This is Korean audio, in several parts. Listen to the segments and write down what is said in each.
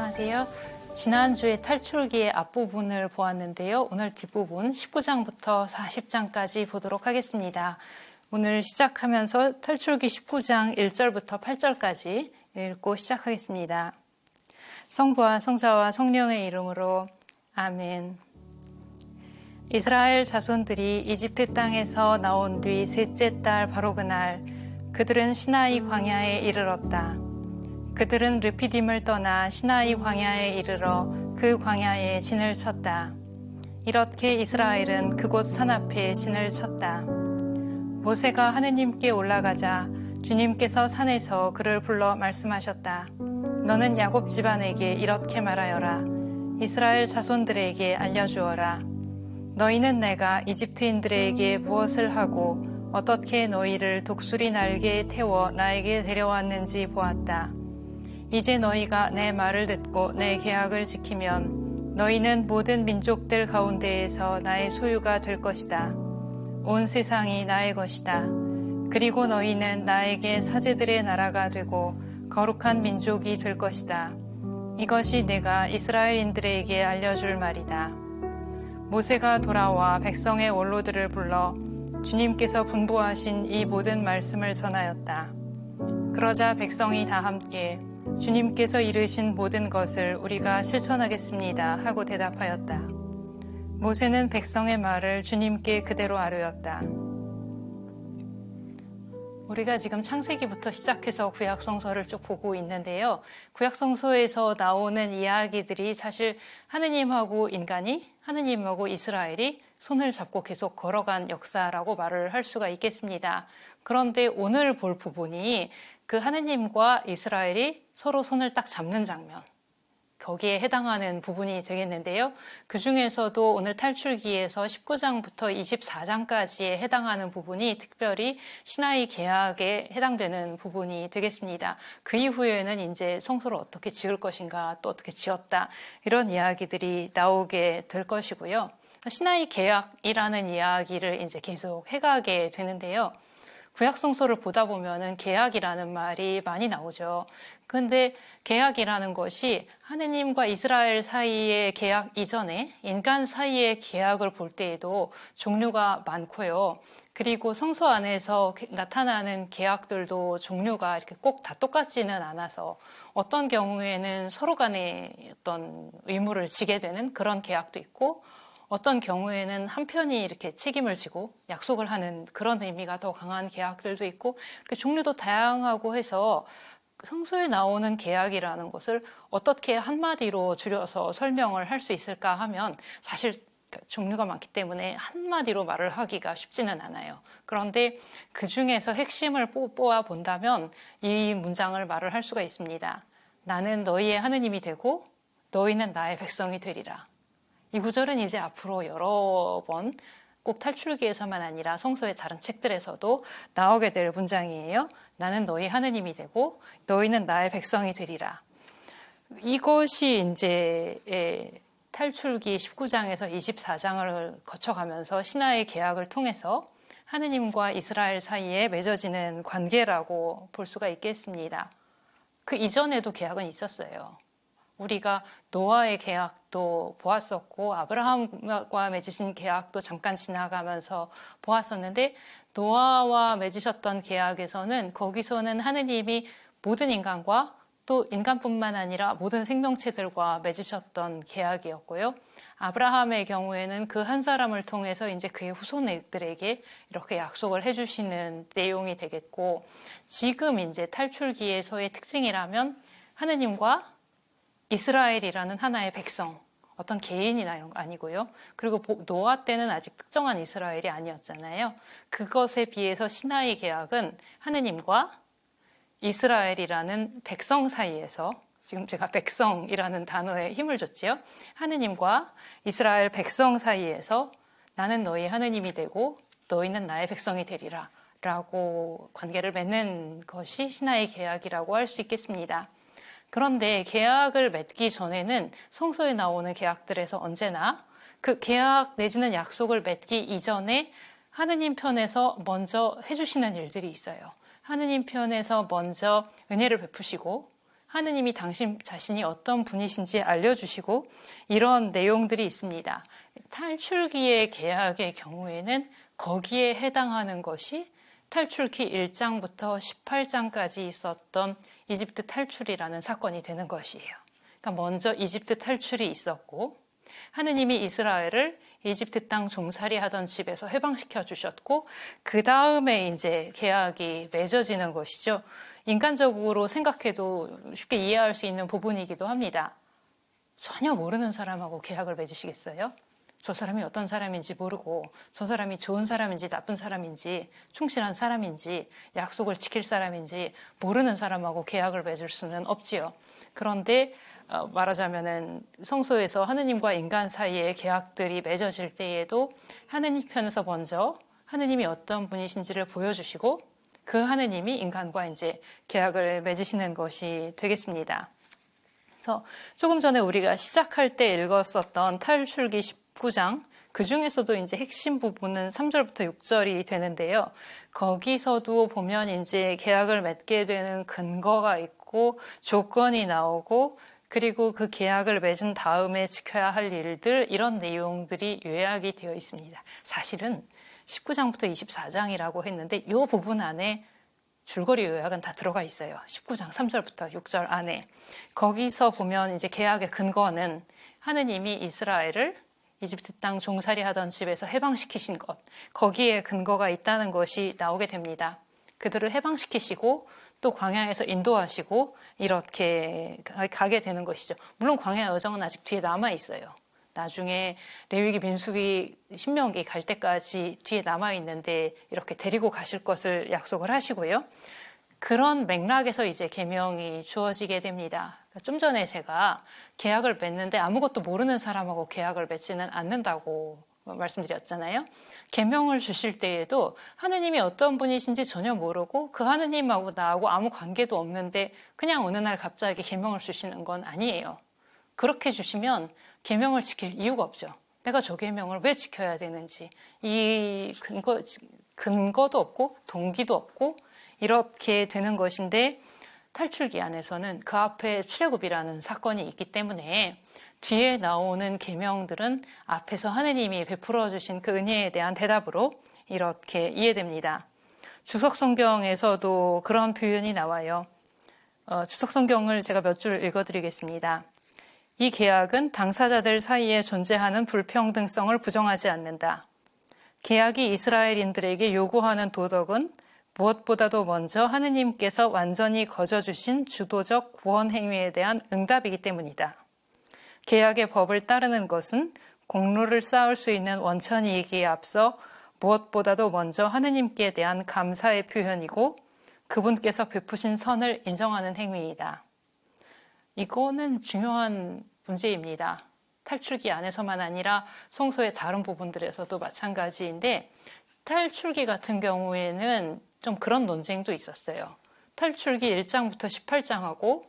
안녕하세요. 지난주에 탈출기의 앞부분을 보았는데요. 오늘 뒷부분 19장부터 40장까지 보도록 하겠습니다. 오늘 시작하면서 탈출기 19장 1절부터 8절까지 읽고 시작하겠습니다. 성부와 성자와 성령의 이름으로 아멘. 이스라엘 자손들이 이집트 땅에서 나온 뒤 셋째 달 바로 그날 그들은 시나이 광야에 이르렀다. 그들은 르피딤을 떠나 시나이 광야에 이르러 그 광야에 진을 쳤다. 이렇게 이스라엘은 그곳 산 앞에 진을 쳤다. 모세가 하느님께 올라가자 주님께서 산에서 그를 불러 말씀하셨다. 너는 야곱 집안에게 이렇게 말하여라. 이스라엘 자손들에게 알려주어라. 너희는 내가 이집트인들에게 무엇을 하고 어떻게 너희를 독수리 날개에 태워 나에게 데려왔는지 보았다. 이제 너희가 내 말을 듣고 내 계약을 지키면 너희는 모든 민족들 가운데에서 나의 소유가 될 것이다. 온 세상이 나의 것이다. 그리고 너희는 나에게 사제들의 나라가 되고 거룩한 민족이 될 것이다. 이것이 내가 이스라엘인들에게 알려줄 말이다. 모세가 돌아와 백성의 원로들을 불러 주님께서 분부하신 이 모든 말씀을 전하였다. 그러자 백성이 다 함께 주님께서 이르신 모든 것을 우리가 실천하겠습니다 하고 대답하였다. 모세는 백성의 말을 주님께 그대로 아뢰었다. 우리가 지금 창세기부터 시작해서 구약성서를 쭉 보고 있는데요. 구약성서에서 나오는 이야기들이 사실 하느님하고 인간이, 하느님하고 이스라엘이 손을 잡고 계속 걸어간 역사라고 말을 할 수가 있겠습니다. 그런데 오늘 볼 부분이 그 하느님과 이스라엘이 서로 손을 딱 잡는 장면, 거기에 해당하는 부분이 되겠는데요. 그 중에서도 오늘 탈출기에서 19장부터 24장까지에 해당하는 부분이 특별히 시나이 계약에 해당되는 부분이 되겠습니다. 그 이후에는 이제 성소를 어떻게 지을 것인가, 또 어떻게 지었다, 이런 이야기들이 나오게 될 것이고요. 시나이 계약이라는 이야기를 이제 계속 해가게 되는데요. 구약성서를 보다 보면은 계약이라는 말이 많이 나오죠. 근데 계약이라는 것이 하느님과 이스라엘 사이의 계약 이전에 인간 사이의 계약을 볼 때에도 종류가 많고요. 그리고 성서 안에서 나타나는 계약들도 종류가 이렇게 꼭 다 똑같지는 않아서 어떤 경우에는 서로 간에 어떤 의무를 지게 되는 그런 계약도 있고, 어떤 경우에는 한편이 이렇게 책임을 지고 약속을 하는 그런 의미가 더 강한 계약들도 있고, 이렇게 종류도 다양하고 해서 성서에 나오는 계약이라는 것을 어떻게 한마디로 줄여서 설명을 할 수 있을까 하면 사실 종류가 많기 때문에 한마디로 말을 하기가 쉽지는 않아요. 그런데 그 중에서 핵심을 뽑아 본다면 이 문장을 말을 할 수가 있습니다. 나는 너희의 하느님이 되고 너희는 나의 백성이 되리라. 이 구절은 이제 앞으로 여러 번 꼭 탈출기에서만 아니라 성서의 다른 책들에서도 나오게 될 문장이에요. 나는 너희 하느님이 되고 너희는 나의 백성이 되리라. 이것이 이제 탈출기 19장에서 24장을 거쳐가면서 시나이 계약을 통해서 하느님과 이스라엘 사이에 맺어지는 관계라고 볼 수가 있겠습니다. 그 이전에도 계약은 있었어요. 우리가 노아의 계약도 보았었고 아브라함과 맺으신 계약도 잠깐 지나가면서 보았었는데, 노아와 맺으셨던 계약에서는 거기서는 하느님이 모든 인간과 또 인간뿐만 아니라 모든 생명체들과 맺으셨던 계약이었고요. 아브라함의 경우에는 그 한 사람을 통해서 이제 그의 후손들에게 이렇게 약속을 해주시는 내용이 되겠고, 지금 이제 탈출기에서의 특징이라면 하느님과 이스라엘이라는 하나의 백성, 어떤 개인이나 이런 거 아니고요. 그리고 노아 때는 아직 특정한 이스라엘이 아니었잖아요. 그것에 비해서 시나이 계약은 하느님과 이스라엘이라는 백성 사이에서, 지금 제가 백성이라는 단어에 힘을 줬지요. 하느님과 이스라엘 백성 사이에서 나는 너희 하느님이 되고 너희는 나의 백성이 되리라 라고 관계를 맺는 것이 시나이 계약이라고 할 수 있겠습니다. 그런데 계약을 맺기 전에는 성서에 나오는 계약들에서 언제나 그 계약 내지는 약속을 맺기 이전에 하느님 편에서 먼저 해주시는 일들이 있어요. 하느님 편에서 먼저 은혜를 베푸시고 하느님이 당신 자신이 어떤 분이신지 알려주시고 이런 내용들이 있습니다. 탈출기의 계약의 경우에는 거기에 해당하는 것이 탈출기 1장부터 18장까지 있었던 이집트 탈출이라는 사건이 되는 것이에요. 그러니까 먼저 이집트 탈출이 있었고 하느님이 이스라엘을 이집트 땅 종살이 하던 집에서 해방시켜 주셨고 그 다음에 이제 계약이 맺어지는 것이죠. 인간적으로 생각해도 쉽게 이해할 수 있는 부분이기도 합니다. 전혀 모르는 사람하고 계약을 맺으시겠어요? 저 사람이 어떤 사람인지 모르고 저 사람이 좋은 사람인지 나쁜 사람인지 충실한 사람인지 약속을 지킬 사람인지 모르는 사람하고 계약을 맺을 수는 없지요. 그런데 말하자면은 성소에서 하느님과 인간 사이의 계약들이 맺어질 때에도 하느님 편에서 먼저 하느님이 어떤 분이신지를 보여주시고 그 하느님이 인간과 이제 계약을 맺으시는 것이 되겠습니다. 그래서 조금 전에 우리가 시작할 때 읽었었던 탈출기 19장 그 중에서도 이제 핵심 부분은 3절부터 6절이 되는데요. 거기서도 보면 이제 계약을 맺게 되는 근거가 있고 조건이 나오고 그리고 그 계약을 맺은 다음에 지켜야 할 일들 이런 내용들이 요약이 되어 있습니다. 사실은 19장부터 24장이라고 했는데 이 부분 안에 줄거리 요약은 다 들어가 있어요. 19장 3절부터 6절 안에. 거기서 보면 이제 계약의 근거는 하느님이 이스라엘을 이집트 땅 종살이 하던 집에서 해방시키신 것, 거기에 근거가 있다는 것이 나오게 됩니다. 그들을 해방시키시고 또 광야에서 인도하시고 이렇게 가게 되는 것이죠. 물론 광야 여정은 아직 뒤에 남아 있어요. 나중에 레위기, 민수기, 신명기 갈 때까지 뒤에 남아 있는데 이렇게 데리고 가실 것을 약속을 하시고요. 그런 맥락에서 이제 계명이 주어지게 됩니다. 좀 전에 제가 계약을 맺는데 아무것도 모르는 사람하고 계약을 맺지는 않는다고 말씀드렸잖아요. 계명을 주실 때에도 하느님이 어떤 분이신지 전혀 모르고 그 하느님하고 나하고 아무 관계도 없는데 그냥 어느 날 갑자기 계명을 주시는 건 아니에요. 그렇게 주시면 계명을 지킬 이유가 없죠. 내가 저 계명을 왜 지켜야 되는지 이 근거도 없고 동기도 없고 이렇게 되는 것인데 탈출기 안에서는 그 앞에 출애굽이라는 사건이 있기 때문에 뒤에 나오는 계명들은 앞에서 하느님이 베풀어 주신 그 은혜에 대한 대답으로 이렇게 이해됩니다. 주석 성경에서도 그런 표현이 나와요. 주석 성경을 제가 몇 줄 읽어드리겠습니다. 이 계약은 당사자들 사이에 존재하는 불평등성을 부정하지 않는다. 계약이 이스라엘인들에게 요구하는 도덕은 무엇보다도 먼저 하느님께서 완전히 거저주신 주도적 구원 행위에 대한 응답이기 때문이다. 계약의 법을 따르는 것은 공로를 쌓을 수 있는 원천이기에 앞서 무엇보다도 먼저 하느님께 대한 감사의 표현이고 그분께서 베푸신 선을 인정하는 행위이다. 이거는 중요한 문제입니다. 탈출기 안에서만 아니라 성소의 다른 부분들에서도 마찬가지인데 탈출기 같은 경우에는 좀 그런 논쟁도 있었어요. 탈출기 1장부터 18장하고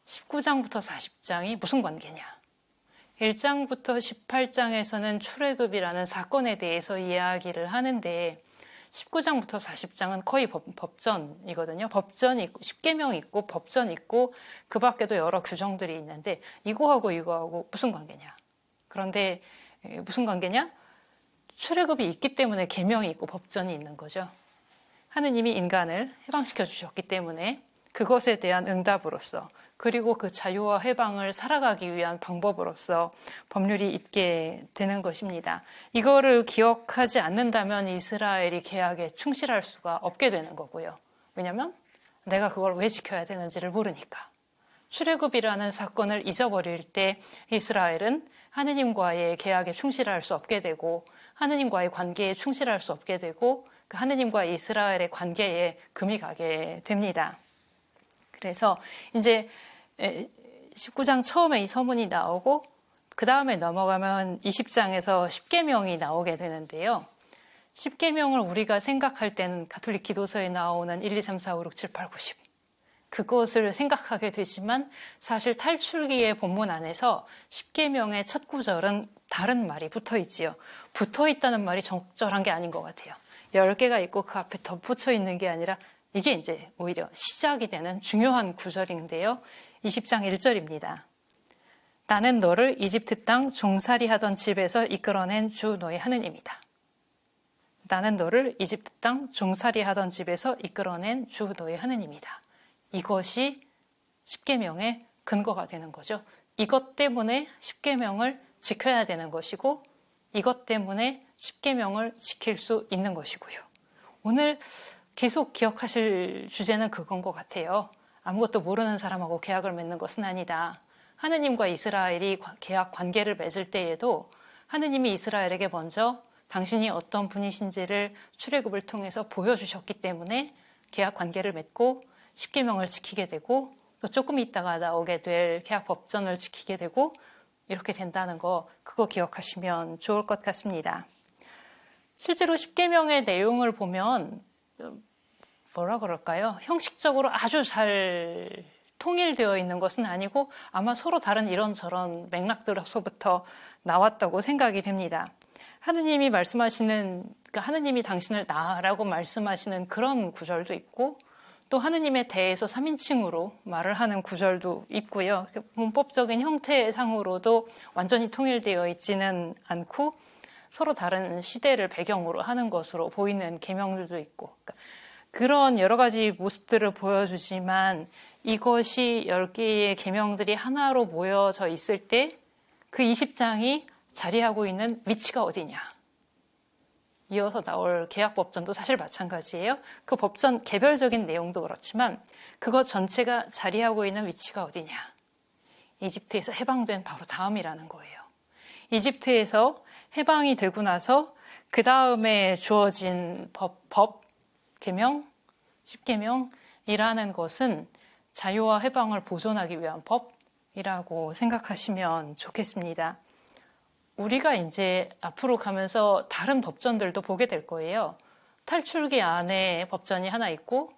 19장부터 40장이 무슨 관계냐. 1장부터 18장에서는 출애굽이라는 사건에 대해서 이야기를 하는데 19장부터 40장은 거의 법전이거든요. 법전이 있고 10계명이 있고 법전이 있고 그 밖에도 여러 규정들이 있는데 이거하고 무슨 관계냐. 그런데 무슨 관계냐? 출애굽이 있기 때문에 계명이 있고 법전이 있는 거죠. 하느님이 인간을 해방시켜 주셨기 때문에 그것에 대한 응답으로서 그리고 그 자유와 해방을 살아가기 위한 방법으로서 법률이 있게 되는 것입니다. 이거를 기억하지 않는다면 이스라엘이 계약에 충실할 수가 없게 되는 거고요. 왜냐하면 내가 그걸 왜 지켜야 되는지를 모르니까. 출애굽이라는 사건을 잊어버릴 때 이스라엘은 하느님과의 계약에 충실할 수 없게 되고 하느님과의 관계에 충실할 수 없게 되고 그 하느님과 이스라엘의 관계에 금이 가게 됩니다. 그래서 이제 19장 처음에 이 서문이 나오고 그 다음에 넘어가면 20장에서 10계명이 나오게 되는데요. 10계명을 우리가 생각할 때는 가톨릭 기도서에 나오는 1, 2, 3, 4, 5, 6, 7, 8, 9, 10 그것을 생각하게 되지만 사실 탈출기의 본문 안에서 10계명의 첫 구절은 다른 말이 붙어 있지요. 붙어 있다는 말이 적절한 게 아닌 것 같아요. 10개가 있고 그 앞에 덧붙여 있는 게 아니라 이게 이제 오히려 시작이 되는 중요한 구절인데요. 20장 1절입니다. 나는 너를 이집트 땅 종살이 하던 집에서 이끌어낸 주 너의 하느님이다. 나는 너를 이집트 땅 종살이 하던 집에서 이끌어낸 주 너의 하느님이다. 이것이 십계명의 근거가 되는 거죠. 이것 때문에 십계명을 지켜야 되는 것이고 이것 때문에 십계명을 지킬 수 있는 것이고요. 오늘 계속 기억하실 주제는 그건 것 같아요. 아무것도 모르는 사람하고 계약을 맺는 것은 아니다. 하느님과 이스라엘이 계약 관계를 맺을 때에도 하느님이 이스라엘에게 먼저 당신이 어떤 분이신지를 출애굽을 통해서 보여주셨기 때문에 계약 관계를 맺고 십계명을 지키게 되고 또 조금 있다가 나오게 될 계약 법전을 지키게 되고 이렇게 된다는 거 그거 기억하시면 좋을 것 같습니다. 실제로 십계명의 내용을 보면 뭐라 그럴까요? 형식적으로 아주 잘 통일되어 있는 것은 아니고 아마 서로 다른 이런저런 맥락들에서부터 나왔다고 생각이 됩니다. 하느님이 말씀하시는, 그러니까 하느님이 당신을 나라고 말씀하시는 그런 구절도 있고 또 하느님에 대해서 3인칭으로 말을 하는 구절도 있고요. 문법적인 형태상으로도 완전히 통일되어 있지는 않고 서로 다른 시대를 배경으로 하는 것으로 보이는 계명들도 있고 그러니까 그런 여러 가지 모습들을 보여주지만 이것이 10개의 계명들이 하나로 모여져 있을 때 그 20장이 자리하고 있는 위치가 어디냐. 이어서 나올 계약법전도 사실 마찬가지예요. 그 법전 개별적인 내용도 그렇지만 그것 전체가 자리하고 있는 위치가 어디냐. 이집트에서 해방된 바로 다음이라는 거예요. 이집트에서 해방이 되고 나서 그 다음에 주어진 법, 계명, 십계명이라는 것은 자유와 해방을 보존하기 위한 법이라고 생각하시면 좋겠습니다. 우리가 이제 앞으로 가면서 다른 법전들도 보게 될 거예요. 탈출기 안에 법전이 하나 있고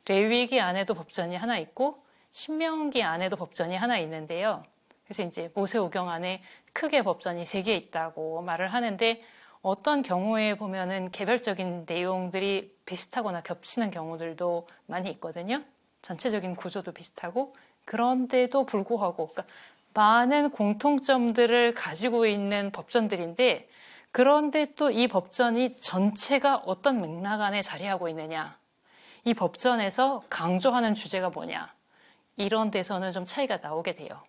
레위기 안에도 법전이 하나 있고 신명기 안에도 법전이 하나 있는데요. 그래서 이제 모세오경 안에 크게 법전이 3개 있다고 말을 하는데 어떤 경우에 보면은 개별적인 내용들이 비슷하거나 겹치는 경우들도 많이 있거든요. 전체적인 구조도 비슷하고 그런데도 불구하고 그러니까 많은 공통점들을 가지고 있는 법전들인데 그런데 또 이 법전이 전체가 어떤 맥락 안에 자리하고 있느냐 이 법전에서 강조하는 주제가 뭐냐 이런 데서는 좀 차이가 나오게 돼요.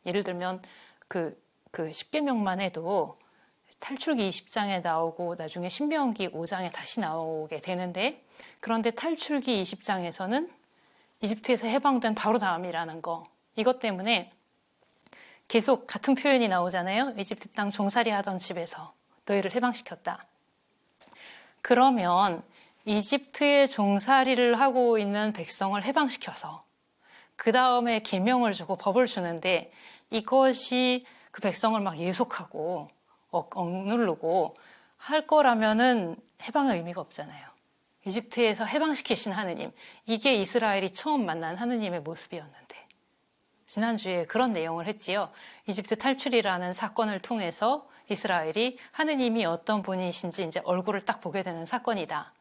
예를 들면 그 십계명만 해도 탈출기 20장에 나오고 나중에 신명기 5장에 다시 나오게 되는데 그런데 탈출기 20장에서는 이집트에서 해방된 바로 다음이라는 거 이것 때문에 계속 같은 표현이 나오잖아요. 이집트 땅 종살이 하던 집에서 너희를 해방시켰다. 그러면 이집트의 종살이를 하고 있는 백성을 해방시켜서 그 다음에 계명을 주고 법을 주는데 이것이 그 백성을 막 예속하고 억누르고 할 거라면은 해방의 의미가 없잖아요. 이집트에서 해방시키신 하느님, 이게 이스라엘이 처음 만난 하느님의 모습이었는데 지난주에 그런 내용을 했지요. 이집트 탈출이라는 사건을 통해서 이스라엘이 하느님이 어떤 분이신지 이제 얼굴을 딱 보게 되는 사건이다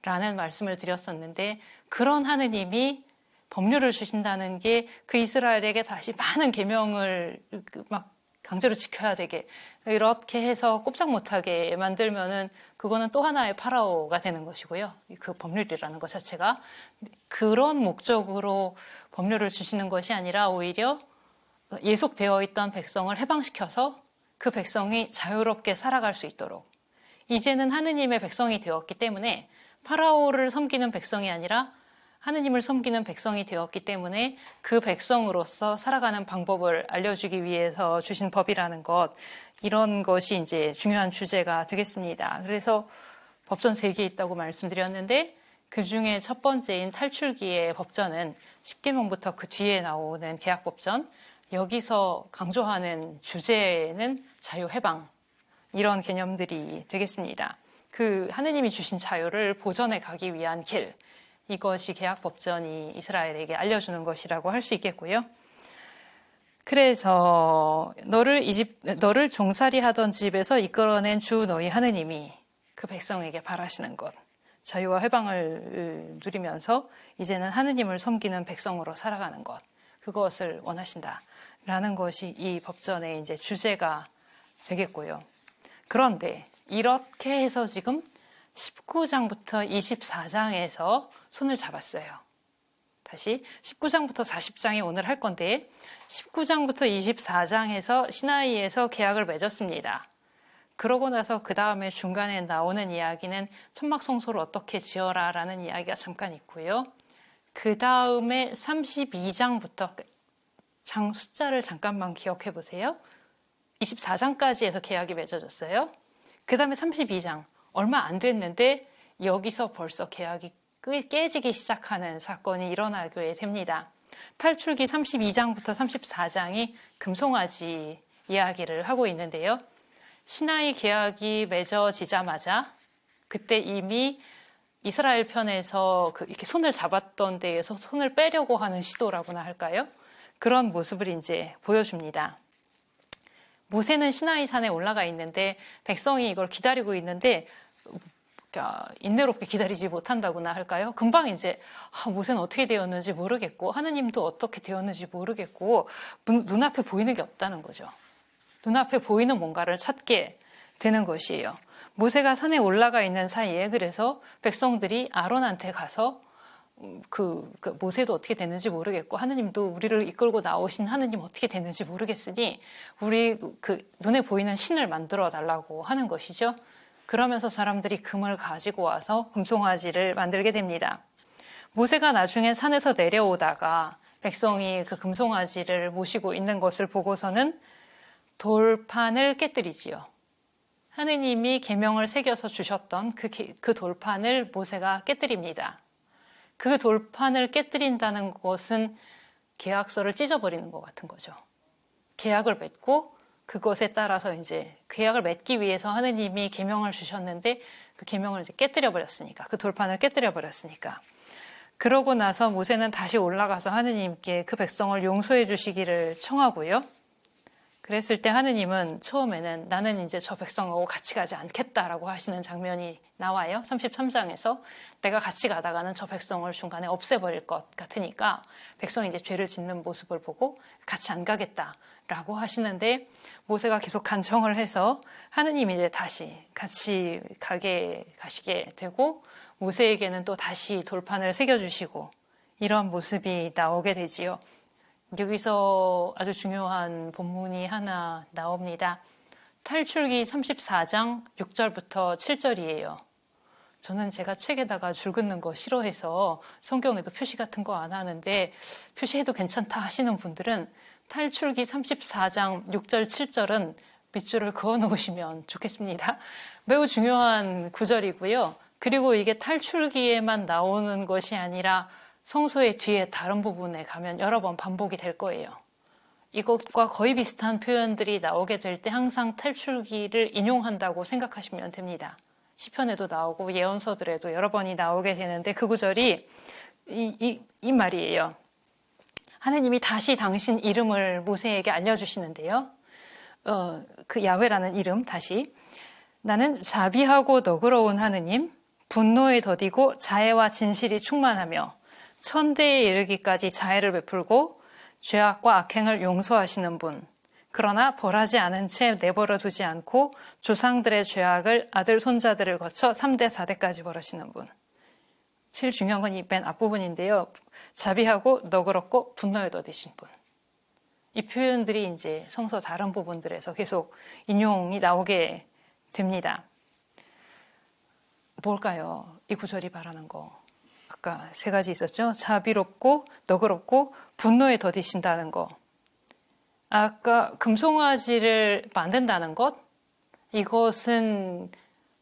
라는 말씀을 드렸었는데 그런 하느님이 법률을 주신다는 게 그 이스라엘에게 다시 많은 계명을 막 강제로 지켜야 되게 이렇게 해서 꼼짝 못하게 만들면은 그거는 또 하나의 파라오가 되는 것이고요. 그 법률이라는 것 자체가 그런 목적으로 법률을 주시는 것이 아니라 오히려 예속되어 있던 백성을 해방시켜서 그 백성이 자유롭게 살아갈 수 있도록 이제는 하느님의 백성이 되었기 때문에 파라오를 섬기는 백성이 아니라 하느님을 섬기는 백성이 되었기 때문에 그 백성으로서 살아가는 방법을 알려주기 위해서 주신 법이라는 것 이런 것이 이제 중요한 주제가 되겠습니다. 그래서 법전 3개 있다고 말씀드렸는데 그 중에 첫 번째인 탈출기의 법전은 십계명부터 그 뒤에 나오는 계약법전 여기서 강조하는 주제는 자유해방 이런 개념들이 되겠습니다. 그 하느님이 주신 자유를 보전해 가기 위한 길 이것이 계약법전이 이스라엘에게 알려주는 것이라고 할 수 있겠고요. 그래서 너를 종살이 하던 집에서 이끌어낸 주 너희 하느님이 그 백성에게 바라시는 것 자유와 해방을 누리면서 이제는 하느님을 섬기는 백성으로 살아가는 것 그것을 원하신다라는 것이 이 법전의 이제 주제가 되겠고요. 그런데 이렇게 해서 지금 19장부터 24장에서 손을 잡았어요. 다시 19장부터 40장이 오늘 할 건데 19장부터 24장에서 시나이에서 계약을 맺었습니다. 그러고 나서 그 다음에 중간에 나오는 이야기는 천막성소를 어떻게 지어라 라는 이야기가 잠깐 있고요. 그 다음에 32장부터 장 숫자를 잠깐만 기억해 보세요. 24장까지 해서 계약이 맺어졌어요. 그 다음에 32장 얼마 안 됐는데 여기서 벌써 계약이 깨지기 시작하는 사건이 일어나게 됩니다. 탈출기 32장부터 34장이 금송아지 이야기를 하고 있는데요. 시나이 계약이 맺어지자마자 그때 이미 이스라엘 편에서 이렇게 손을 잡았던 데에서 손을 빼려고 하는 시도라고나 할까요? 그런 모습을 이제 보여줍니다. 모세는 시나이 산에 올라가 있는데 백성이 이걸 기다리고 있는데 인내롭게 기다리지 못한다고나 할까요? 금방 이제 모세는 어떻게 되었는지 모르겠고 하느님도 어떻게 되었는지 모르겠고 눈앞에 보이는 게 없다는 거죠. 눈앞에 보이는 뭔가를 찾게 되는 것이에요. 모세가 산에 올라가 있는 사이에 그래서 백성들이 아론한테 가서 모세도 어떻게 됐는지 모르겠고 하느님도 우리를 이끌고 나오신 하느님 어떻게 됐는지 모르겠으니 우리 눈에 보이는 신을 만들어 달라고 하는 것이죠. 그러면서 사람들이 금을 가지고 와서 금송아지를 만들게 됩니다. 모세가 나중에 산에서 내려오다가 백성이 그 금송아지를 모시고 있는 것을 보고서는 돌판을 깨뜨리지요. 하느님이 계명을 새겨서 주셨던 그 돌판을 모세가 깨뜨립니다. 그 돌판을 깨뜨린다는 것은 계약서를 찢어버리는 것 같은 거죠. 계약을 맺고 그것에 따라서 이제 계약을 맺기 위해서 하느님이 계명을 주셨는데 그 계명을 이제 깨뜨려 버렸으니까, 그 돌판을 깨뜨려 버렸으니까. 그러고 나서 모세는 다시 올라가서 하느님께 그 백성을 용서해 주시기를 청하고요. 그랬을 때 하느님은 처음에는 나는 이제 저 백성하고 같이 가지 않겠다라고 하시는 장면이 나와요. 33장에서 내가 같이 가다가는 저 백성을 중간에 없애버릴 것 같으니까 백성이 이제 죄를 짓는 모습을 보고 같이 안 가겠다라고 하시는데 모세가 계속 간청을 해서 하느님이 이제 다시 같이 가시게 되고 모세에게는 또 다시 돌판을 새겨주시고 이런 모습이 나오게 되지요. 여기서 아주 중요한 본문이 하나 나옵니다. 탈출기 34장 6절부터 7절이에요. 저는 제가 책에다가 줄 긋는 거 싫어해서 성경에도 표시 같은 거 안 하는데 표시해도 괜찮다 하시는 분들은 탈출기 34장 6절 7절은 밑줄을 그어 놓으시면 좋겠습니다. 매우 중요한 구절이고요. 그리고 이게 탈출기에만 나오는 것이 아니라 성서의 뒤에 다른 부분에 가면 여러 번 반복이 될 거예요. 이것과 거의 비슷한 표현들이 나오게 될 때 항상 탈출기를 인용한다고 생각하시면 됩니다. 시편에도 나오고 예언서들에도 여러 번이 나오게 되는데 그 구절이 이 말이에요. 하느님이 다시 당신 이름을 모세에게 알려주시는데요. 그 야훼라는 이름 다시 나는 자비하고 너그러운 하느님, 분노에 더디고 자애와 진실이 충만하며 천대에 이르기까지 자애를 베풀고 죄악과 악행을 용서하시는 분, 그러나 벌하지 않은 채 내버려 두지 않고 조상들의 죄악을 아들 손자들을 거쳐 3대 4대까지 벌하시는 분. 제일 중요한 건 이 맨 앞부분인데요. 자비하고 너그럽고 분노에 더디신 분. 이 표현들이 이제 성서 다른 부분들에서 계속 인용이 나오게 됩니다. 뭘까요? 이 구절이 말하는 거. 아까 세 가지 있었죠. 자비롭고 너그럽고 분노에 더디신다는 거. 아까 금송아지를 만든다는 것. 이것은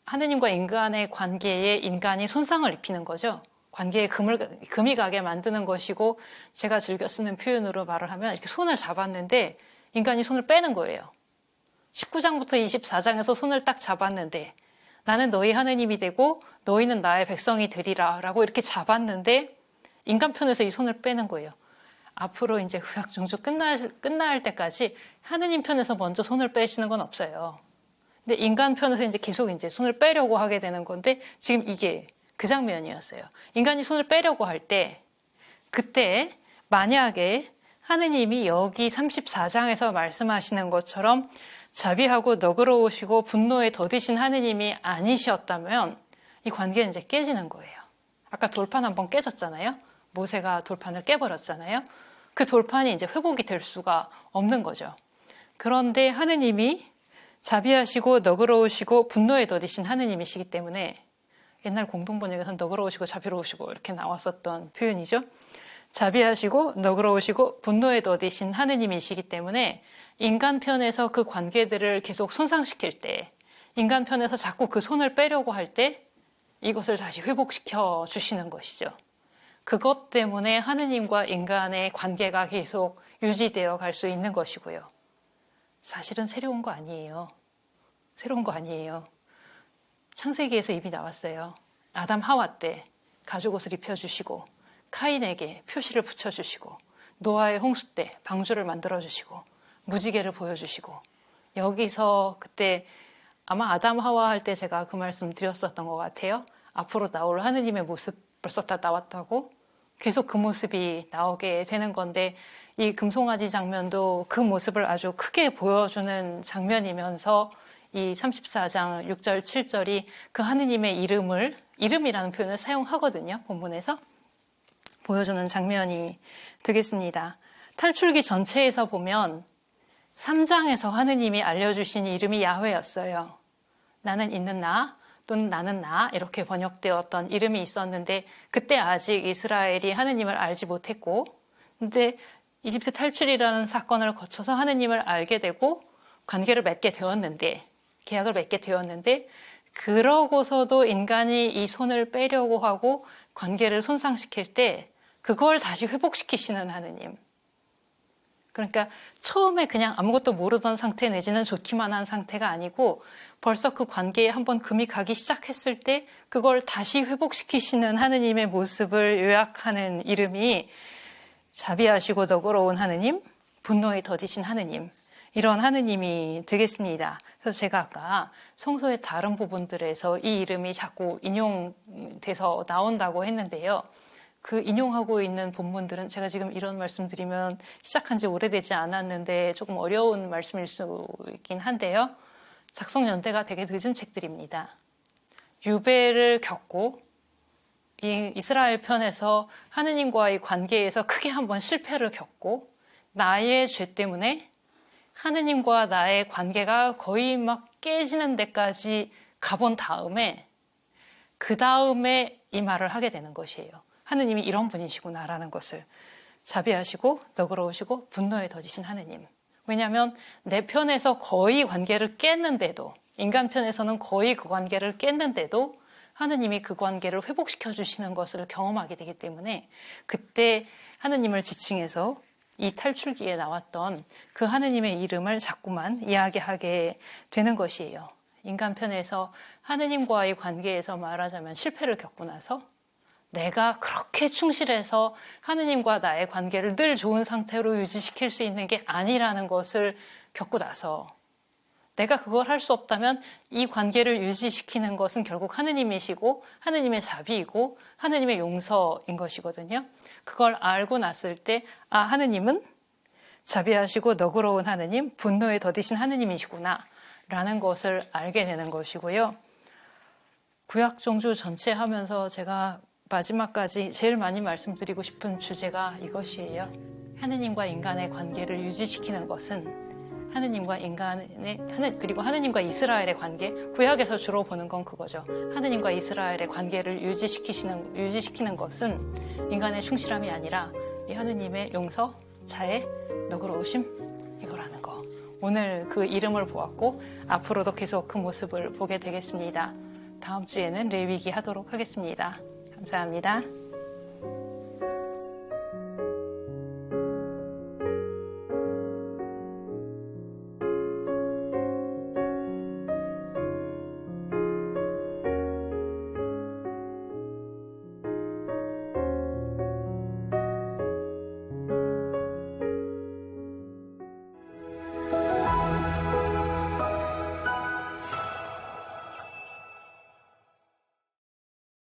하느님과 인간의 관계에 인간이 손상을 입히는 거죠. 관계에 금이 가게 만드는 것이고 제가 즐겨 쓰는 표현으로 말을 하면 이렇게 손을 잡았는데 인간이 손을 빼는 거예요. 19장부터 24장에서 손을 딱 잡았는데 나는 너희 하느님이 되고 너희는 나의 백성이 되리라 라고 이렇게 잡았는데 인간 편에서 이 손을 빼는 거예요. 앞으로 이제 구약종주 끝날 때까지 하느님 편에서 먼저 손을 빼시는 건 없어요. 근데 인간 편에서 이제 계속 이제 손을 빼려고 하게 되는 건데 지금 이게 그 장면이었어요. 인간이 손을 빼려고 할 때 그때 만약에 하느님이 여기 34장에서 말씀하시는 것처럼 자비하고 너그러우시고 분노에 더디신 하느님이 아니셨다면 이 관계는 이제 깨지는 거예요. 아까 돌판 한번 깨졌잖아요. 모세가 돌판을 깨버렸잖아요. 그 돌판이 이제 회복이 될 수가 없는 거죠. 그런데 하느님이 자비하시고 너그러우시고 분노에 더디신 하느님이시기 때문에 옛날 공동번역에서는 너그러우시고 자비로우시고 이렇게 나왔었던 표현이죠. 자비하시고 너그러우시고 분노에 더디신 하느님이시기 때문에 인간 편에서 그 관계들을 계속 손상시킬 때, 인간 편에서 자꾸 그 손을 빼려고 할 때 이것을 다시 회복시켜 주시는 것이죠. 그것 때문에 하느님과 인간의 관계가 계속 유지되어 갈 수 있는 것이고요. 사실은 새로운 거 아니에요. 새로운 거 아니에요. 창세기에서 이미 나왔어요. 아담 하와 때 가죽옷을 입혀주시고 카인에게 표시를 붙여주시고 노아의 홍수 때 방주를 만들어주시고 무지개를 보여주시고 여기서 그때 아마 아담 하와 할 때 제가 그 말씀 드렸었던 것 같아요. 앞으로 나올 하느님의 모습 벌써 다 나왔다고 계속 그 모습이 나오게 되는 건데 이 금송아지 장면도 그 모습을 아주 크게 보여주는 장면이면서 이 34장 6절 7절이 그 하느님의 이름이라는 표현을 사용하거든요. 본문에서 보여주는 장면이 되겠습니다. 탈출기 전체에서 보면 3장에서 하느님이 알려주신 이름이 야훼였어요. 나는 있는 나 또는 나는 나 이렇게 번역되었던 이름이 있었는데 그때 아직 이스라엘이 하느님을 알지 못했고 근데 이집트 탈출이라는 사건을 거쳐서 하느님을 알게 되고 관계를 맺게 되었는데 계약을 맺게 되었는데 그러고서도 인간이 이 손을 빼려고 하고 관계를 손상시킬 때 그걸 다시 회복시키시는 하느님. 그러니까 처음에 그냥 아무것도 모르던 상태 내지는 좋기만 한 상태가 아니고 벌써 그 관계에 한번 금이 가기 시작했을 때 그걸 다시 회복시키시는 하느님의 모습을 요약하는 이름이 자비하시고 너그러운 하느님, 분노에 더디신 하느님 이런 하느님이 되겠습니다. 그래서 제가 아까 성서의 다른 부분들에서 이 이름이 자꾸 인용돼서 나온다고 했는데요. 그 인용하고 있는 본문들은 제가 지금 이런 말씀 드리면 시작한 지 오래되지 않았는데 조금 어려운 말씀일 수 있긴 한데요. 작성 연대가 되게 늦은 책들입니다. 유배를 겪고 이 이스라엘 편에서 하느님과의 관계에서 크게 한번 실패를 겪고 나의 죄 때문에 하느님과 나의 관계가 거의 막 깨지는 데까지 가본 다음에 그 다음에 이 말을 하게 되는 것이에요. 하느님이 이런 분이시구나라는 것을 자비하시고 너그러우시고 분노에 더디신 하느님. 왜냐하면 내 편에서 거의 관계를 깼는데도 인간 편에서는 거의 그 관계를 깼는데도 하느님이 그 관계를 회복시켜 주시는 것을 경험하게 되기 때문에 그때 하느님을 지칭해서 이 탈출기에 나왔던 그 하느님의 이름을 자꾸만 이야기하게 되는 것이에요. 인간 편에서 하느님과의 관계에서 말하자면 실패를 겪고 나서 내가 그렇게 충실해서 하느님과 나의 관계를 늘 좋은 상태로 유지시킬 수 있는 게 아니라는 것을 겪고 나서 내가 그걸 할 수 없다면 이 관계를 유지시키는 것은 결국 하느님이시고 하느님의 자비이고 하느님의 용서인 것이거든요. 그걸 알고 났을 때 하느님은 자비하시고 너그러운 하느님, 분노에 더디신 하느님이시구나 라는 것을 알게 되는 것이고요. 구약 종교 전체 하면서 제가 마지막까지 제일 많이 말씀드리고 싶은 주제가 이것이에요. 하느님과 인간의 관계를 유지시키는 것은 하느님과 인간의 그리고 하느님과 이스라엘의 관계, 구약에서 주로 보는 건 그거죠. 하느님과 이스라엘의 관계를 유지시키는 것은 인간의 충실함이 아니라 이 하느님의 용서, 자애, 너그러우심 이거라는 거. 오늘 그 이름을 보았고 앞으로도 계속 그 모습을 보게 되겠습니다. 다음 주에는 레위기 하도록 하겠습니다. 감사합니다.